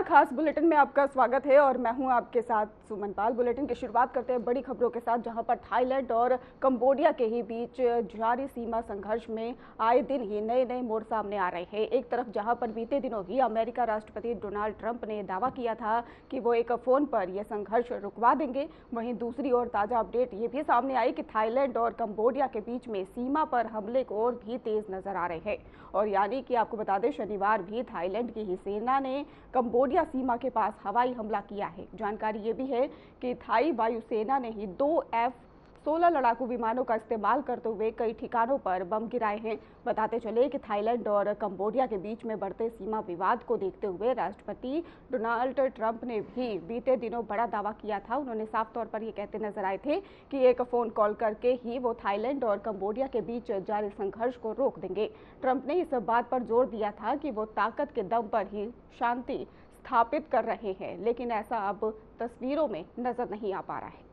खास बुलेटिन में आपका स्वागत है और मैं हूं आपके साथ सुमन पाल। बुलेटिन की शुरुआत करते हैं बड़ी खबरों के साथ, जहां पर थाईलैंड और कंबोडिया के ही बीच जारी सीमा संघर्ष में आए दिन ही नए नए मोड़ सामने आ रहे हैं। एक तरफ जहां पर बीते दिनों ही अमेरिका राष्ट्रपति डोनाल्ड ट्रंप ने दावा किया था कि वो एक फोन पर यह संघर्ष रुकवा देंगे, वहीं दूसरी ओर ताजा अपडेट ये भी सामने आई कि थाईलैंड और कंबोडिया के बीच में सीमा पर हमले को और भी तेज नजर आ रहे हैं। और यानी कि आपको बता दें, शनिवार भी थाईलैंड की ही सेना ने कंबोडिया सीमा के पास हवाई हमला किया है। जानकारी ये भी है कि थाई वायुसेना ने ही 2 F-16 लड़ाकू विमानों का इस्तेमाल करते हुए कई ठिकानों पर बम गिराए हैं। बताते चले कि थाईलैंड और कंबोडिया के बीच में बढ़ते सीमा विवाद को देखते हुए राष्ट्रपति डोनाल्ड ट्रंप ने भी बीते दिनों बड़ा दावा किया था। उन्होंने साफ तौर पर ये कहते नजर आए थे कि एक फोन कॉल करके ही वो थाईलैंड और कंबोडिया के बीच जारी संघर्ष को रोक देंगे। ट्रंप ने इस बात पर जोर दिया था कि वो ताकत के दम पर ही शांति स्थापित कर रहे हैं, लेकिन ऐसा अब तस्वीरों में नजर नहीं आ पा रहा है।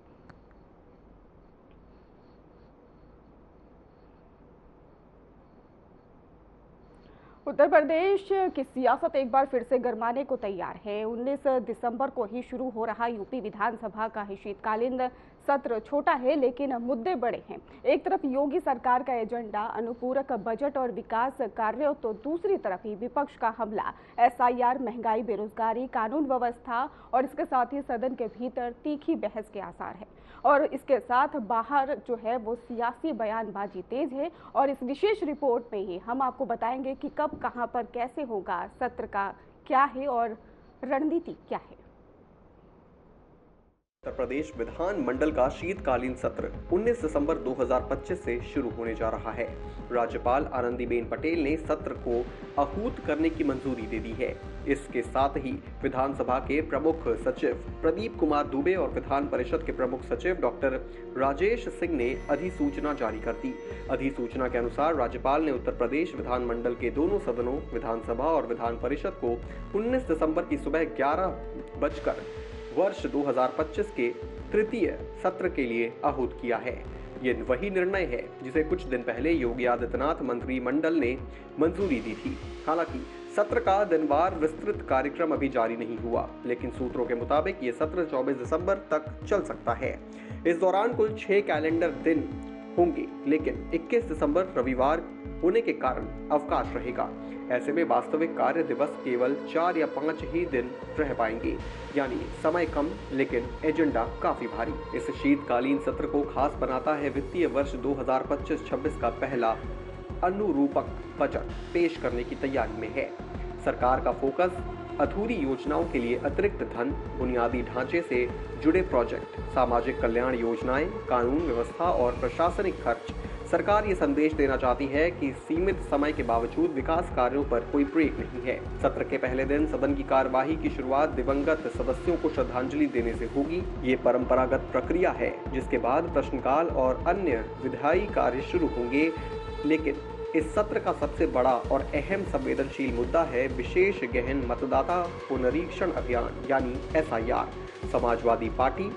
उत्तर प्रदेश की सियासत एक बार फिर से गरमाने को तैयार है। 19 दिसंबर को ही शुरू हो रहा यूपी विधानसभा का ही शीतकालीन सत्र छोटा है, लेकिन मुद्दे बड़े हैं। एक तरफ योगी सरकार का एजेंडा अनुपूरक बजट और विकास कार्यों, तो दूसरी तरफ ही विपक्ष का हमला, SIR, महंगाई, बेरोजगारी, कानून व्यवस्था और इसके साथ ही सदन के भीतर तीखी बहस के आसार है। और इसके साथ बाहर जो है वो सियासी बयानबाजी तेज है। और इस विशेष रिपोर्ट में ही हम आपको बताएंगे कि कब, कहां पर, कैसे होगा, सत्र का क्या है और रणनीति क्या है। उत्तर प्रदेश विधान मंडल का शीतकालीन सत्र 19 दिसंबर 2025 से शुरू होने जा रहा है। राज्यपाल आनंदीबेन पटेल ने सत्र को आहूत करने की मंजूरी दे दी है। इसके साथ ही विधानसभा के प्रमुख सचिव प्रदीप कुमार दुबे और विधान परिषद के प्रमुख सचिव डॉक्टर राजेश सिंह ने अधिसूचना जारी कर दी। अधिसूचना के अनुसार राज्यपाल ने उत्तर प्रदेश विधान मंडल के दोनों सदनों, विधानसभा और विधान परिषद को 19 दिसंबर की सुबह 11 बजे वर्ष 2025 के तृतीय सत्र के लिए आहूत किया है। ये वही निर्णय है जिसे कुछ दिन पहले योगी आदित्यनाथ मंत्रिमंडल ने मंजूरी दी थी। हालांकि सत्र का दिनवार विस्तृत कार्यक्रम अभी जारी नहीं हुआ, लेकिन सूत्रों के मुताबिक ये सत्र 24 दिसंबर तक चल सकता है। इस दौरान कुल 6 कैलेंडर दिन होंगे, लेकिन 21 दिसंबर रविवार होने के कारण अवकाश रहेगा। ऐसे में वास्तविक कार्य दिवस केवल 4 या 5 ही दिन रह पाएंगे, यानी समय कम लेकिन एजेंडा काफी भारी। इस शीतकालीन सत्र को खास बनाता है वित्तीय वर्ष 2025-26 का पहला अनुरूपक बजट पेश करने की तैयारी में है। सरकार का फोकस अधूरी योजनाओं के लिए अतिरिक्त धन, बुनियादी ढांचे से जुड़े प्रोजेक्ट, सामाजिक कल्याण योजनाएं, कानून व्यवस्था और प्रशासनिक खर्च। सरकार ये संदेश देना चाहती है कि सीमित समय के बावजूद विकास कार्यों पर कोई ब्रेक नहीं है। सत्र के पहले दिन सदन की कार्यवाही की शुरुआत दिवंगत सदस्यों को श्रद्धांजलि देने से होगी। ये परंपरागत प्रक्रिया है, जिसके बाद प्रश्नकाल और अन्य विधायी कार्य शुरू होंगे। लेकिन इस सत्र का सबसे बड़ा और अहम संवेदनशील मुद्दा है विशेष गहन मतदाता पुनरीक्षण अभियान, यानी SIR। समाजवादी पार्टी,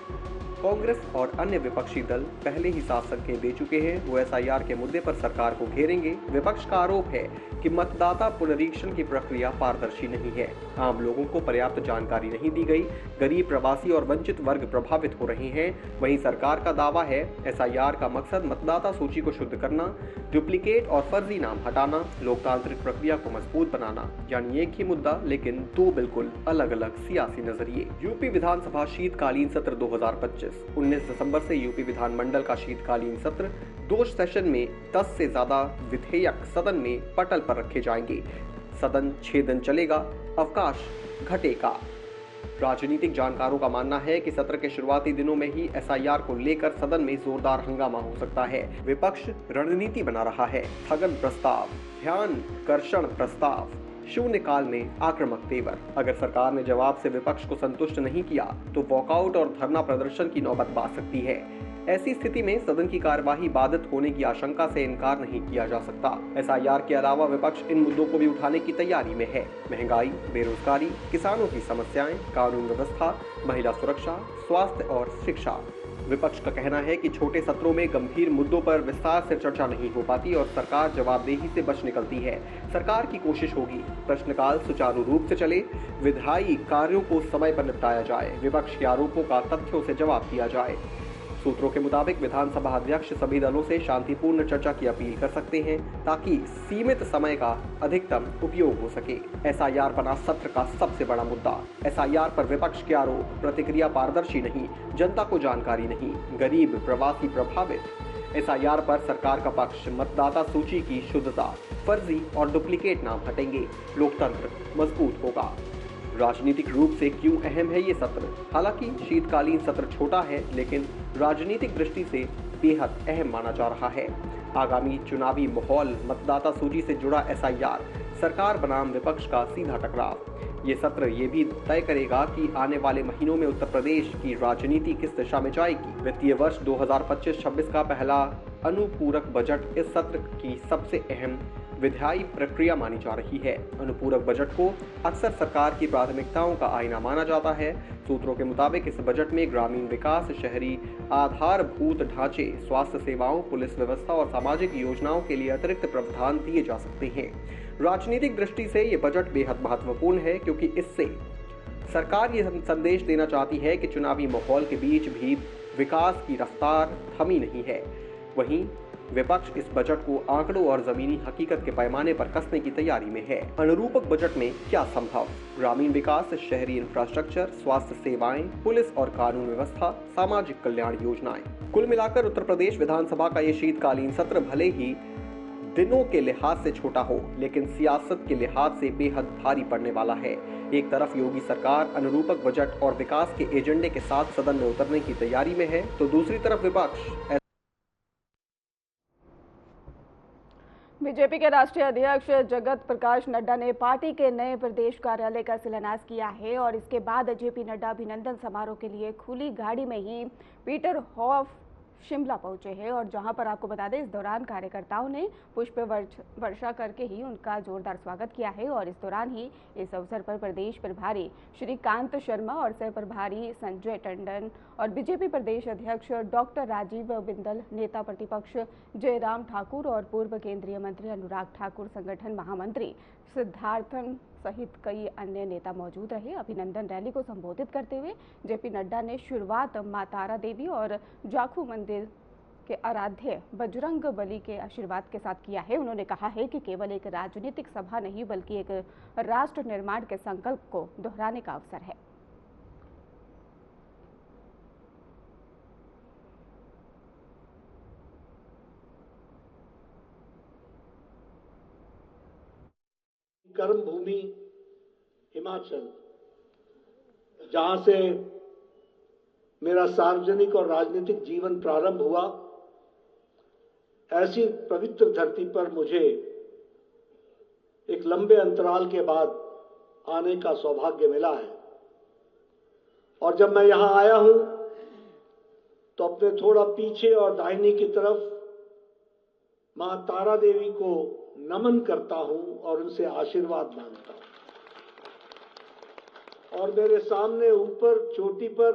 कांग्रेस और अन्य विपक्षी दल पहले ही साफ संकेत दे चुके हैं। वो SIR के मुद्दे पर सरकार को घेरेंगे। विपक्ष का आरोप है कि मतदाता पुनरीक्षण की प्रक्रिया पारदर्शी नहीं है, आम लोगों को पर्याप्त जानकारी नहीं दी गई, गरीब, प्रवासी और वंचित वर्ग प्रभावित हो रहे हैं। वहीं सरकार का दावा है SIR का मकसद मतदाता सूची को शुद्ध करना, डुप्लीकेट और फर्जी नाम हटाना, लोकतांत्रिक प्रक्रिया को मजबूत बनाना। यानी एक ही मुद्दा लेकिन 2 बिल्कुल अलग अलग सियासी नजरिए। यूपी विधानसभा शीतकालीन सत्र 2025। 19 दिसंबर से यूपी विधानमंडल का शीतकालीन सत्र 2 सेशन में 10 से ज्यादा विधेयक सदन में पटल पर रखे जाएंगे। सदन 6 दिन चलेगा, अवकाश घटेगा। राजनीतिक जानकारों का मानना है कि सत्र के शुरुआती दिनों में ही SIR को लेकर सदन में जोरदार हंगामा हो सकता है। विपक्ष रणनीति बना रहा है। स्थगन प्रस्ताव, ध्यानाकर्षण प्रस्ताव, शून्यकाल में आक्रामक तेवर। अगर सरकार ने जवाब से विपक्ष को संतुष्ट नहीं किया तो वॉकआउट और धरना प्रदर्शन की नौबत आ सकती है। ऐसी स्थिति में सदन की कार्यवाही बाधित होने की आशंका से इनकार नहीं किया जा सकता। SIR के अलावा विपक्ष इन मुद्दों को भी उठाने की तैयारी में है। महंगाई, बेरोजगारी, किसानों की समस्याएं, कानून व्यवस्था, महिला सुरक्षा, स्वास्थ्य और शिक्षा। विपक्ष का कहना है कि छोटे सत्रों में गंभीर मुद्दों पर विस्तार से चर्चा नहीं हो पाती और सरकार जवाबदेही से बच निकलती है। सरकार की कोशिश होगी प्रश्नकाल सुचारू रूप से चले, विधायी कार्यों को समय पर निपटाया जाए, विपक्ष के आरोपों का तथ्यों से जवाब दिया जाए। सूत्रों के मुताबिक विधानसभा अध्यक्ष सभी दलों से शांतिपूर्ण चर्चा की अपील कर सकते हैं ताकि सीमित समय का अधिकतम उपयोग हो सके। एसआईआर बना सत्र का सबसे बड़ा मुद्दा। एसआईआर पर विपक्ष के आरोप, प्रतिक्रिया पारदर्शी नहीं, जनता को जानकारी नहीं, गरीब प्रवासी प्रभावित। एसआईआर पर सरकार का पक्ष, मतदाता सूची की शुद्धता, फर्जी और डुप्लीकेट नाम हटेंगे, लोकतंत्र मजबूत होगा। राजनीतिक रूप से क्यों अहम है ये सत्र? हालांकि शीतकालीन सत्र छोटा है, लेकिन राजनीतिक दृष्टि से बेहद अहम माना जा रहा है। आगामी चुनावी माहौल, मतदाता सूची से जुड़ा एसआईआर, सरकार बनाम विपक्ष का सीधा टकराव। ये सत्र ये भी तय करेगा कि आने वाले महीनों में उत्तर प्रदेश की राजनीति किस दिशा में जाएगी। वित्तीय वर्ष 2025-26 का पहला अनुपूरक बजट इस सत्र की सबसे अहम विधायी प्रक्रिया मानी जा रही है। अनुपूरक बजट को अक्सर सरकार की प्राथमिकताओं का आईना माना जाता है। सूत्रों के मुताबिक इस बजट में ग्रामीण विकास, शहरी आधारभूत ढांचे, स्वास्थ्य सेवाओं, पुलिस व्यवस्था और सामाजिक योजनाओं के लिए अतिरिक्त प्रावधान दिए जा सकते हैं। राजनीतिक दृष्टि से ये बजट बेहद महत्वपूर्ण है क्योंकि इससे सरकार ये संदेश देना चाहती है कि चुनावी माहौल के बीच भी विकास की रफ्तार थमी नहीं है। वहीं विपक्ष इस बजट को आंकड़ों और जमीनी हकीकत के पैमाने पर कसने की तैयारी में है। अनुरूपक बजट में क्या संभव? ग्रामीण विकास, शहरी इंफ्रास्ट्रक्चर, स्वास्थ्य सेवाएं, पुलिस और कानून व्यवस्था, सामाजिक कल्याण योजनाएं। कुल मिलाकर उत्तर प्रदेश विधानसभा का ये शीतकालीन सत्र भले ही दिनों के लिहाज से छोटा हो, लेकिन सियासत के लिहाज से बेहद भारी पड़ने वाला है। एक तरफ योगी सरकार अनुरूपक बजट और विकास के एजेंडे के साथ सदन में उतरने की तैयारी में है, तो दूसरी तरफ विपक्ष। बीजेपी के राष्ट्रीय अध्यक्ष जगत प्रकाश नड्डा ने पार्टी के नए प्रदेश कार्यालय का शिलान्यास किया है और इसके बाद जेपी नड्डा अभिनंदन समारोह के लिए खुली गाड़ी में ही पीटर हॉफ शिमला पहुंचे हैं और जहां पर आपको बता दें, इस दौरान कार्यकर्ताओं ने पुष्प वर्षा करके ही उनका जोरदार स्वागत किया है और इस दौरान ही इस अवसर पर प्रदेश प्रभारी श्रीकांत शर्मा और सह प्रभारी संजय टंडन और बीजेपी प्रदेश अध्यक्ष डॉक्टर राजीव बिंदल, नेता प्रतिपक्ष जयराम ठाकुर और पूर्व केंद्रीय मंत्री अनुराग ठाकुर, संगठन महामंत्री सिद्धार्थन सहित कई अन्य नेता मौजूद रहे। अभिनंदन रैली को संबोधित करते हुए जेपी नड्डा ने शुरुआत मां तारा देवी और जाखू मंदिर के आराध्य बजरंग बली के आशीर्वाद के साथ किया है। उन्होंने कहा है कि केवल एक राजनीतिक सभा नहीं बल्कि एक राष्ट्र निर्माण के संकल्प को दोहराने का अवसर है। कर्म भूमि हिमाचल, जहां से मेरा सार्वजनिक और राजनीतिक जीवन प्रारंभ हुआ, ऐसी पवित्र धरती पर मुझे एक लंबे अंतराल के बाद आने का सौभाग्य मिला है। और जब मैं यहां आया हूं तो अपने थोड़ा पीछे और दाहिनी की तरफ मां तारा देवी को नमन करता हूं और उनसे आशीर्वाद मांगता हूं। और मेरे सामने ऊपर चोटी पर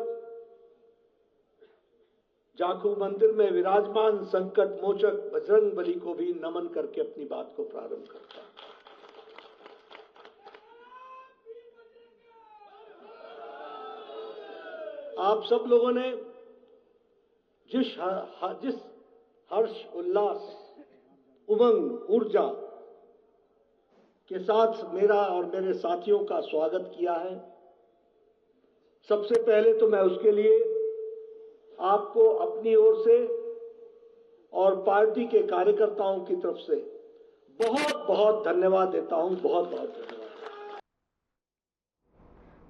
जाखू मंदिर में विराजमान संकट मोचक बजरंग बली को भी नमन करके अपनी बात को प्रारंभ करता हूं। आप सब लोगों ने जिस हर्ष, उल्लास, उमंग, ऊर्जा के साथ मेरा और मेरे साथियों का स्वागत किया है, सबसे पहले तो मैं उसके लिए आपको अपनी ओर से और पार्टी के कार्यकर्ताओं की तरफ से बहुत बहुत धन्यवाद देता हूं। बहुत बहुत धन्यवाद।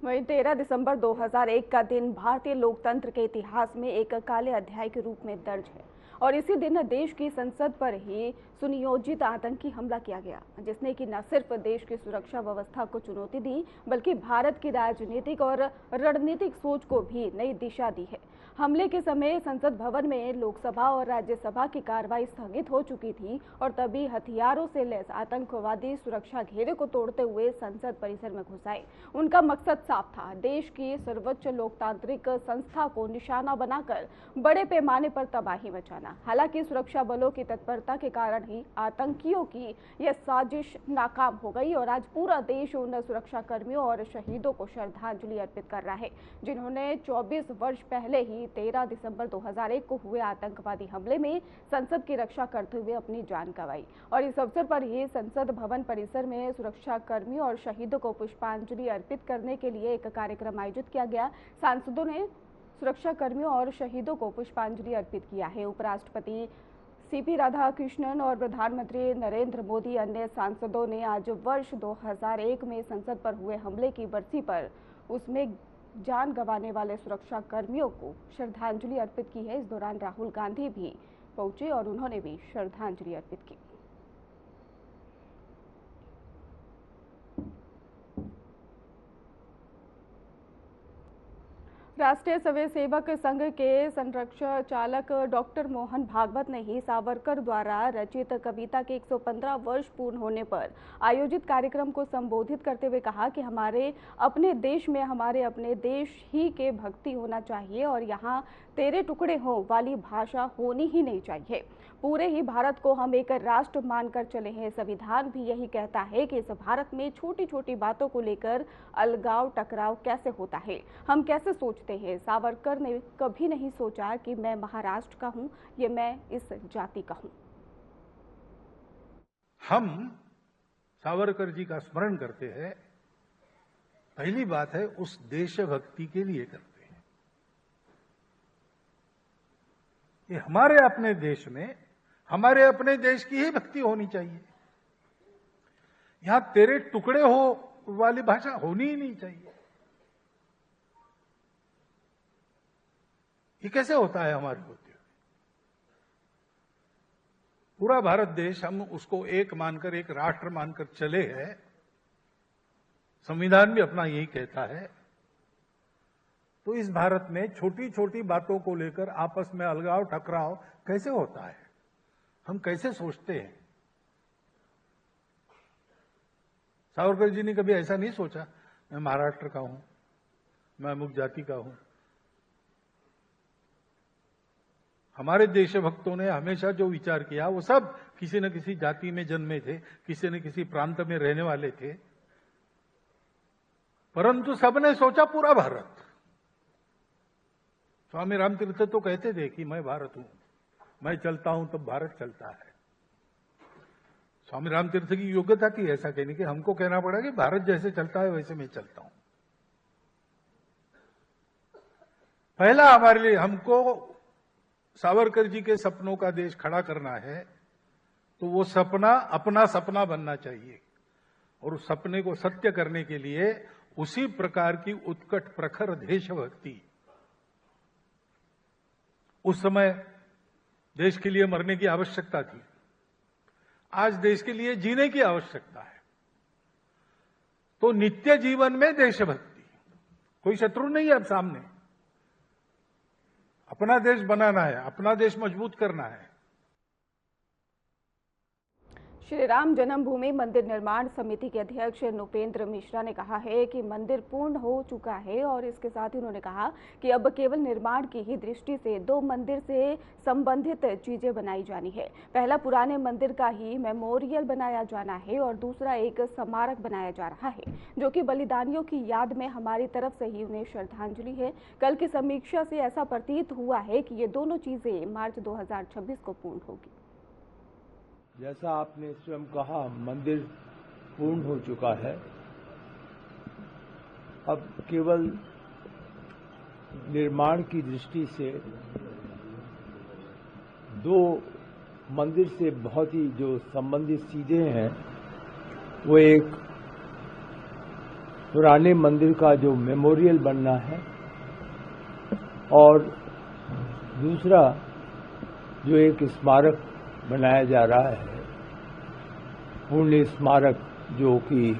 वहीं 13 दिसंबर 2001 का दिन भारतीय लोकतंत्र के इतिहास में एक काले अध्याय के रूप में दर्ज है और इसी दिन देश की संसद पर ही सुनियोजित आतंकी हमला किया गया, जिसने कि न सिर्फ देश की सुरक्षा व्यवस्था को चुनौती दी बल्कि भारत की राजनीतिक और रणनीतिक सोच को भी नई दिशा दी है। हमले के समय संसद भवन में लोकसभा और राज्यसभा की कार्रवाई स्थगित हो चुकी थी और तभी हथियारों से लैस आतंकवादी सुरक्षा घेरे को तोड़ते हुए संसद परिसर में घुस आए। उनका मकसद साफ था, देश की सर्वोच्च लोकतांत्रिक संस्था को निशाना बनाकर बड़े पैमाने पर तबाही मचाना। हालांकि सुरक्षा बलों की तत्परता के कारण ही आतंकियों की यह साजिश नाकाम हो गई और आज पूरा देश उन सुरक्षा कर्मियों और शहीदों को श्रद्धांजलि अर्पित कर रहा है, जिन्होंने 24 वर्ष पहले ही 13 दिसंबर 2001 को हुए आतंकवादी हमले में संसद की रक्षा करते हुए अपनी जान गंवाई। और इस अवसर पर ही संसद भवन परिसर में सुरक्षा कर्मियों और शहीदों को पुष्पांजलि अर्पित करने के लिए एक कार्यक्रम आयोजित किया गया। सांसदों ने सुरक्षा कर्मियों और शहीदों को पुष्पांजलि अर्पित किया है। उपराष्ट्रपति सीपी राधाकृष्णन और प्रधानमंत्री नरेंद्र मोदी अन्य सांसदों ने आज वर्ष 2001 में संसद पर हुए हमले की बरसी पर उसमें जान गंवाने वाले सुरक्षा कर्मियों को श्रद्धांजलि अर्पित की है। इस दौरान राहुल गांधी भी पहुंचे और उन्होंने भी श्रद्धांजलि अर्पित की। राष्ट्रीय स्वयंसेवक संघ के संरक्षक चालक डॉक्टर मोहन भागवत ने ही सावरकर द्वारा रचित कविता के 115 वर्ष पूर्ण होने पर आयोजित कार्यक्रम को संबोधित करते हुए कहा कि हमारे अपने देश में हमारे अपने देश ही के भक्ति होना चाहिए और यहाँ तेरे टुकड़े हो वाली भाषा होनी ही नहीं चाहिए। पूरे ही भारत को हम एक राष्ट्र मानकर चले हैं। संविधान भी यही कहता है कि इस भारत में छोटी छोटी बातों को लेकर अलगाव टकराव कैसे होता है, हम कैसे सोचते हैं। सावरकर ने कभी नहीं सोचा कि मैं महाराष्ट्र का हूं, ये मैं इस जाति का हूं। हम सावरकर जी का स्मरण करते हैं, पहली बात है उस देशभक्ति के लिए करते हैं। ये हमारे अपने देश में हमारे अपने देश की ही भक्ति होनी चाहिए। यहां तेरे टुकड़े हो वाली भाषा होनी ही नहीं चाहिए। ये कैसे होता है हमारे होते हुए? पूरा भारत देश हम उसको एक मानकर, एक राष्ट्र मानकर चले हैं। संविधान भी अपना यही कहता है। तो इस भारत में छोटी छोटी बातों को लेकर आपस में अलगाव टकराव कैसे होता है, हम कैसे सोचते हैं? सावरकर जी ने कभी ऐसा नहीं सोचा मैं महाराष्ट्र का हूं, मैं अमुक जाति का हूं। हमारे देशभक्तों ने हमेशा जो विचार किया वो सब किसी न किसी जाति में जन्मे थे, किसी न किसी प्रांत में रहने वाले थे, परंतु सबने सोचा पूरा भारत। स्वामी रामतीर्थ तो कहते थे कि मैं भारत हूं, मैं चलता हूं तब भारत चलता है। स्वामी रामतीर्थ की योग्यता थी ऐसा कहने की, हमको कहना पड़ा कि भारत जैसे चलता है वैसे मैं चलता हूं। पहला हमारे लिए हमको सावरकर जी के सपनों का देश खड़ा करना है, तो वो सपना अपना सपना बनना चाहिए और उस सपने को सत्य करने के लिए उसी प्रकार की उत्कट प्रखर देशभक्ति। उस समय देश के लिए मरने की आवश्यकता थी, आज देश के लिए जीने की आवश्यकता है। तो नित्य जीवन में देशभक्ति, कोई शत्रु नहीं है अब सामने। अपना देश बनाना है, अपना देश मजबूत करना है। श्री राम जन्मभूमि मंदिर निर्माण समिति के अध्यक्ष नुपेंद्र मिश्रा ने कहा है कि मंदिर पूर्ण हो चुका है और इसके साथ ही उन्होंने कहा कि अब केवल निर्माण की ही दृष्टि से 2 मंदिर से संबंधित चीजें बनाई जानी है। पहला पुराने मंदिर का ही मेमोरियल बनाया जाना है और दूसरा एक स्मारक बनाया जा रहा है, जो कि बलिदानियों की याद में हमारी तरफ से ही उन्हें श्रद्धांजलि है। कल की समीक्षा से ऐसा प्रतीत हुआ है कि ये दोनों चीजें मार्च 2026 को पूर्ण होगी। जैसा आपने स्वयं कहा, मंदिर पूर्ण हो चुका है। अब केवल निर्माण की दृष्टि से 2 मंदिर से बहुत ही जो संबंधित चीजें हैं, वो एक पुराने मंदिर का जो मेमोरियल बनना है और दूसरा जो एक स्मारक बनाया जा रहा है, पुण्य स्मारक, जो कि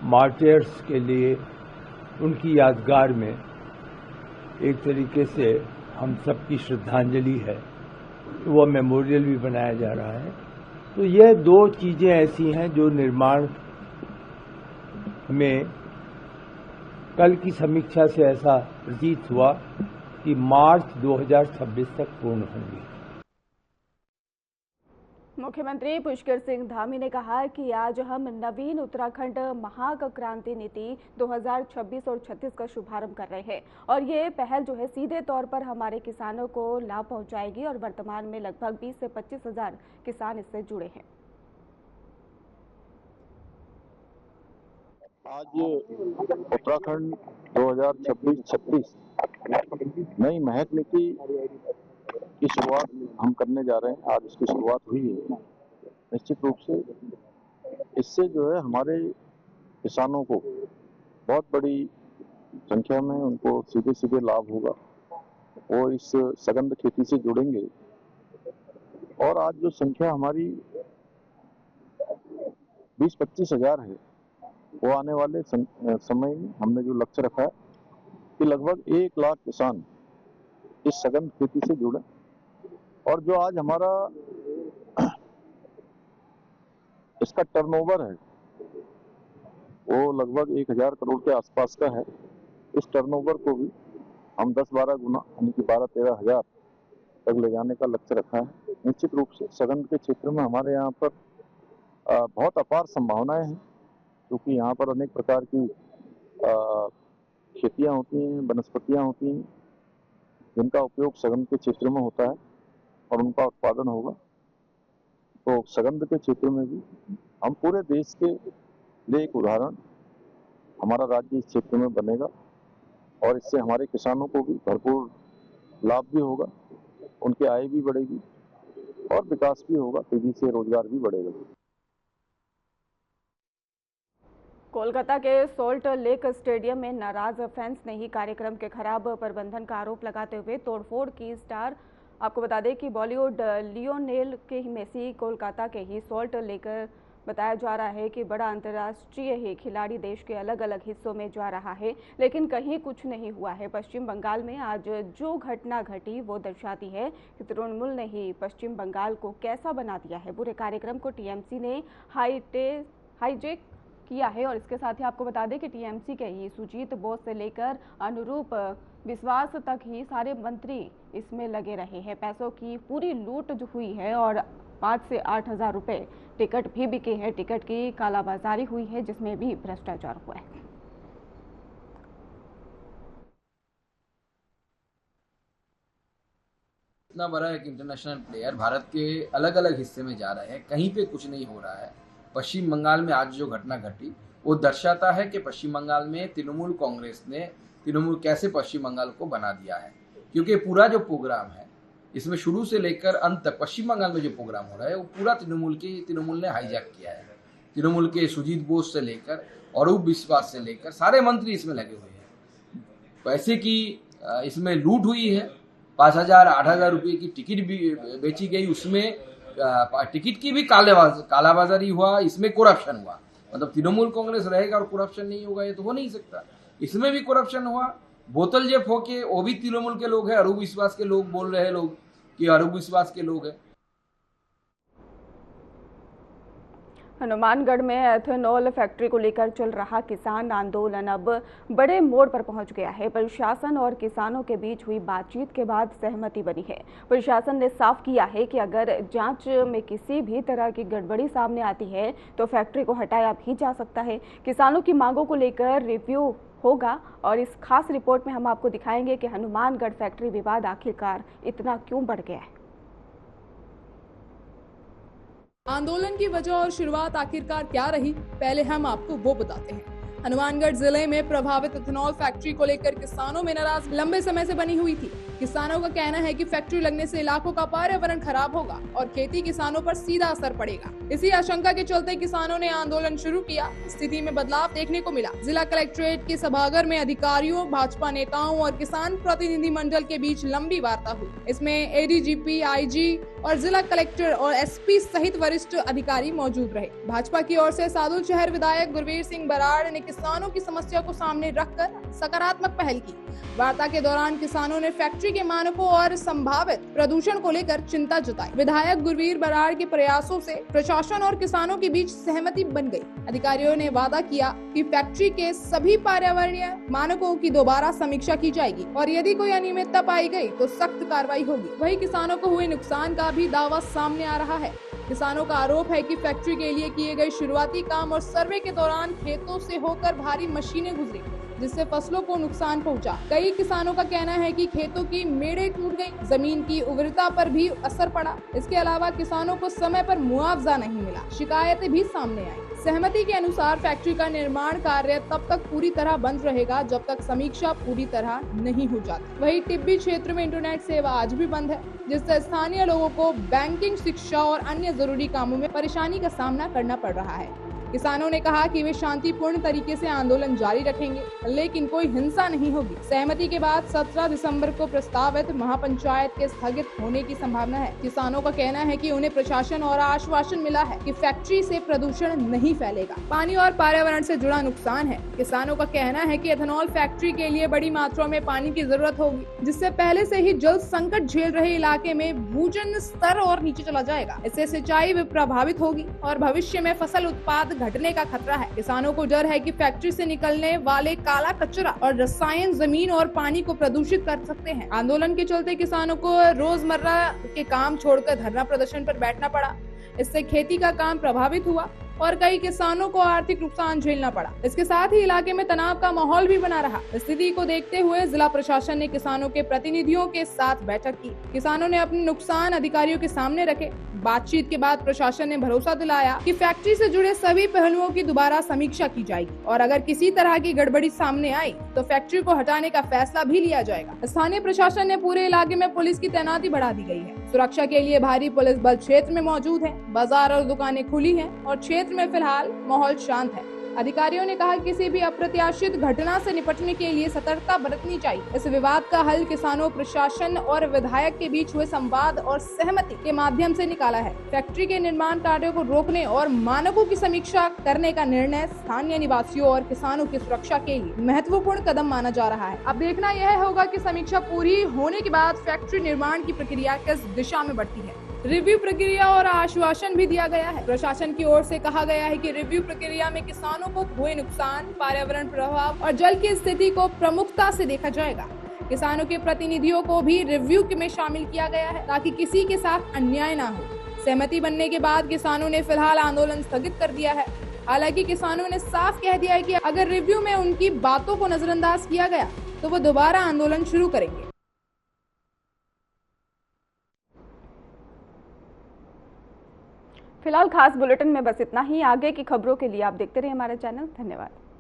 मार्टियर्स के लिए उनकी यादगार में एक तरीके से हम सबकी श्रद्धांजलि है, वह मेमोरियल भी बनाया जा रहा है। तो यह दो चीजें ऐसी हैं जो निर्माण में कल की समीक्षा से ऐसा प्रतीत हुआ कि मार्च 2026 तक पूर्ण होंगी। मुख्यमंत्री पुष्कर सिंह धामी ने कहा कि आज हम नवीन उत्तराखंड महाक्रांति नीति 2026 और 36 का शुभारंभ कर रहे हैं और ये पहल जो है सीधे तौर पर हमारे किसानों को लाभ पहुंचाएगी और वर्तमान में लगभग 20 से 25 हजार किसान इससे जुड़े हैं। आज उत्तराखंड 2026 नई महक नीति की शुरुआत हम करने जा रहे हैं। आज इसकी शुरुआत हुई है। निश्चित रूप से इससे जो है हमारे किसानों को बहुत बड़ी संख्या में उनको सीधे सीधे लाभ होगा। वो इस सघन खेती से जुड़ेंगे और आज जो संख्या हमारी 20-25 हजार है, वो आने वाले समय में हमने जो लक्ष्य रखा है कि लगभग 1 लाख किसान इस सघन खेती से जुड़े। और जो आज हमारा इसका टर्नओवर है वो लगभग 1000 करोड़ के आसपास का है। इस टर्नओवर को भी हम 10-12 गुना यानी कि 12-13 हजार तक ले जाने का लक्ष्य रखा है। निश्चित रूप से सघन के क्षेत्र में हमारे यहाँ पर बहुत अपार संभावनाएं हैं, क्योंकि यहाँ पर अनेक प्रकार की खेतियाँ होती हैं, वनस्पतियाँ होती हैं, जिनका उपयोग सघन के क्षेत्र में होता है और उनका उत्पादन होगा। तो सघन के क्षेत्र में भी हम पूरे देश के लिए एक उदाहरण हमारा राज्य इस क्षेत्र में बनेगा और इससे हमारे किसानों को भी भरपूर लाभ भी होगा, उनकी आय भी बढ़ेगी और विकास भी होगा, तेजी से रोजगार भी बढ़ेगा। कोलकाता के सोल्ट लेक स्टेडियम में नाराज फैंस ने ही कार्यक्रम के खराब प्रबंधन का आरोप लगाते हुए तोड़फोड़ की। स्टार आपको बता दें कि बॉलीवुड लियोनेल के मेसी कोलकाता के ही सोल्ट लेक बताया जा रहा है कि बड़ा अंतर्राष्ट्रीय ही खिलाड़ी देश के अलग अलग हिस्सों में जा रहा है, लेकिन कहीं कुछ नहीं हुआ है। पश्चिम बंगाल में आज जो घटना घटी वो दर्शाती है कि तृणमूल ने ही पश्चिम बंगाल को कैसा बना दिया है। पूरे कार्यक्रम को टीएमसी ने हाईजैक किया है और इसके साथ ही आपको बता दें कि टीएमसी के ही सुजीत बोस से लेकर अनुरूप विश्वास तक ही सारे मंत्री इसमें लगे रहे हैं। पैसों की पूरी लूट जो हुई है और 5 से 8 हजार रुपए टिकट भी बिके हैं। टिकट की कालाबाजारी हुई है जिसमें भी भ्रष्टाचार हुआ है। इतना बड़ा एक इंटरनेशनल प्लेयर भारत के अलग अलग हिस्से में जा रहे हैं, कहीं पे कुछ नहीं हो रहा है। पश्चिम बंगाल में आज जो घटना घटी वो दर्शाता है कि पश्चिम बंगाल में तृणमूल कांग्रेस ने तृणमूल कैसे पश्चिम बंगाल को बना दिया है, क्योंकि पूरा जो प्रोग्राम है इसमें शुरू से लेकर अंत तक पश्चिम बंगाल में जो प्रोग्राम हो रहा है वो पूरा तृणमूल ने हाईजैक किया है। तृणमूल के सुजीत बोस से लेकर अरूप विश्वास से लेकर सारे मंत्री इसमें लगे हुए हैं। पैसे की इसमें लूट हुई है। 5,000 8,000 रुपये की टिकट भी बेची गई, उसमें टिकट की भी कालाबाजारी हुआ, इसमें करप्शन हुआ। मतलब तृणमूल कांग्रेस रहेगा और करप्शन नहीं होगा, ये तो हो नहीं सकता। इसमें भी करप्शन हुआ। बोतल जेब होके वो भी तृणमूल के लोग हैं, अरूप विश्वास के लोग बोल रहे हैं लोग कि अरूप विश्वास के लोग हैं। हनुमानगढ़ में एथेनॉल फैक्ट्री को लेकर चल रहा किसान आंदोलन अब बड़े मोड़ पर पहुंच गया है। प्रशासन और किसानों के बीच हुई बातचीत के बाद सहमति बनी है। प्रशासन ने साफ किया है कि अगर जांच में किसी भी तरह की गड़बड़ी सामने आती है तो फैक्ट्री को हटाया भी जा सकता है। किसानों की मांगों को लेकर रिव्यू होगा और इस खास रिपोर्ट में हम आपको दिखाएंगे कि हनुमानगढ़ फैक्ट्री विवाद आखिरकार इतना क्यों बढ़ गया है। आंदोलन की वजह और शुरुआत आखिरकार क्या रही, पहले हम आपको वो बताते हैं। हनुमानगढ़ जिले में प्रभावित इथेनॉल फैक्ट्री को लेकर किसानों में नाराजगी लंबे समय से बनी हुई थी। किसानों का कहना है कि फैक्ट्री लगने से इलाकों का पर्यावरण खराब होगा और खेती किसानों पर सीधा असर पड़ेगा। इसी आशंका के चलते किसानों ने आंदोलन शुरू किया। स्थिति में बदलाव देखने को मिला। जिला कलेक्ट्रेट के सभागार में अधिकारियों, भाजपा नेताओं और किसान प्रतिनिधि मंडल के बीच लंबी वार्ता हुई। इसमें एडीजीपी, आईजी और जिला कलेक्टर और एसपी सहित वरिष्ठ अधिकारी मौजूद रहे। भाजपा की ओर से सादुल शहर विधायक गुरवीर सिंह बराड़ ने किसानों की समस्या को सामने रखकर सकारात्मक पहल की। वार्ता के दौरान किसानों ने फैक्ट्री के मानकों और संभावित प्रदूषण को लेकर चिंता जताई। विधायक गुरवीर बराड़ के प्रयासों से प्रशासन और किसानों के बीच सहमति बन गई। अधिकारियों ने वादा किया कि फैक्ट्री के सभी पर्यावरणीय मानकों की दोबारा समीक्षा की जाएगी और यदि कोई अनियमितता पाई गई तो सख्त कार्रवाई होगी। वहीं किसानों को हुए नुकसान का भी दावा सामने आ रहा है। किसानों का आरोप है कि फैक्ट्री के लिए किए गए शुरुआती काम और सर्वे के दौरान खेतों से होकर भारी मशीनें गुजरी, जिससे फसलों को नुकसान पहुंचा। कई किसानों का कहना है कि खेतों की मेड़ें टूट गई, जमीन की उर्वरता पर भी असर पड़ा। इसके अलावा किसानों को समय पर मुआवजा नहीं मिला। शिकायतें भी सामने आई। सहमति के अनुसार फैक्ट्री का निर्माण कार्य तब तक पूरी तरह बंद रहेगा जब तक समीक्षा पूरी तरह नहीं हो जाती। वहीं टिब्बी क्षेत्र में इंटरनेट सेवा आज भी बंद है, जिससे स्थानीय लोगों को बैंकिंग, शिक्षा और अन्य जरूरी कामों में परेशानी का सामना करना पड़ रहा है। किसानों ने कहा कि वे शांतिपूर्ण तरीके से आंदोलन जारी रखेंगे, लेकिन कोई हिंसा नहीं होगी। सहमति के बाद 17 दिसंबर को प्रस्तावित महापंचायत के स्थगित होने की संभावना है। किसानों का कहना है कि उन्हें प्रशासन और आश्वासन मिला है कि फैक्ट्री से प्रदूषण नहीं फैलेगा। पानी और पर्यावरण से जुड़ा नुकसान है। किसानों का कहना है कि एथेनॉल फैक्ट्री के लिए बड़ी मात्रा में पानी की जरूरत होगी, जिससे पहले से ही जल संकट झेल रहे इलाके में भूजल स्तर और नीचे चला जाएगा। इससे सिंचाई भी प्रभावित होगी और भविष्य में फसल उत्पाद घटने का खतरा है। किसानों को डर है कि फैक्ट्री से निकलने वाले काला कचरा और रसायन जमीन और पानी को प्रदूषित कर सकते हैं। आंदोलन के चलते किसानों को रोजमर्रा के काम छोड़कर धरना प्रदर्शन पर बैठना पड़ा। इससे खेती का काम प्रभावित हुआ और कई किसानों को आर्थिक नुकसान झेलना पड़ा। इसके साथ ही इलाके में तनाव का माहौल भी बना रहा। स्थिति को देखते हुए जिला प्रशासन ने किसानों के प्रतिनिधियों के साथ बैठक की। किसानों ने अपने नुकसान अधिकारियों के सामने रखे। बातचीत के बाद प्रशासन ने भरोसा दिलाया कि फैक्ट्री से जुड़े सभी पहलुओं की दोबारा समीक्षा की जाएगी और अगर किसी तरह की गड़बड़ी सामने आई तो फैक्ट्री को हटाने का फैसला भी लिया जाएगा। स्थानीय प्रशासन ने पूरे इलाके में पुलिस की तैनाती बढ़ा दी गई है। सुरक्षा के लिए भारी पुलिस बल क्षेत्र में मौजूद है। बाजार और दुकानें खुली हैं और क्षेत्र में फिलहाल माहौल शांत है। अधिकारियों ने कहा किसी भी अप्रत्याशित घटना से निपटने के लिए सतर्कता बरतनी चाहिए। इस विवाद का हल किसानों, प्रशासन और विधायक के बीच हुए संवाद और सहमति के माध्यम से निकाला है। फैक्ट्री के निर्माण कार्यों को रोकने और मानकों की समीक्षा करने का निर्णय स्थानीय निवासियों और किसानों की सुरक्षा के लिए महत्वपूर्ण कदम माना जा रहा है। अब देखना यह होगा कि समीक्षा पूरी होने के बाद फैक्ट्री निर्माण की प्रक्रिया किस दिशा में बढ़ती है। रिव्यू प्रक्रिया और आश्वासन भी दिया गया है। प्रशासन की ओर से कहा गया है कि रिव्यू प्रक्रिया में किसानों को हुए नुकसान, पर्यावरण प्रभाव और जल की स्थिति को प्रमुखता से देखा जाएगा। किसानों के प्रतिनिधियों को भी रिव्यू में शामिल किया गया है ताकि किसी के साथ अन्याय ना हो। सहमति बनने के बाद किसानों ने फिलहाल आंदोलन स्थगित कर दिया है। हालांकि किसानों ने साफ कह दिया है कि अगर रिव्यू में उनकी बातों को नजरअंदाज किया गया तो वो दोबारा आंदोलन शुरू करेंगे। फिलहाल खास बुलेटिन में बस इतना ही। आगे की खबरों के लिए आप देखते रहिए हमारा चैनल। धन्यवाद।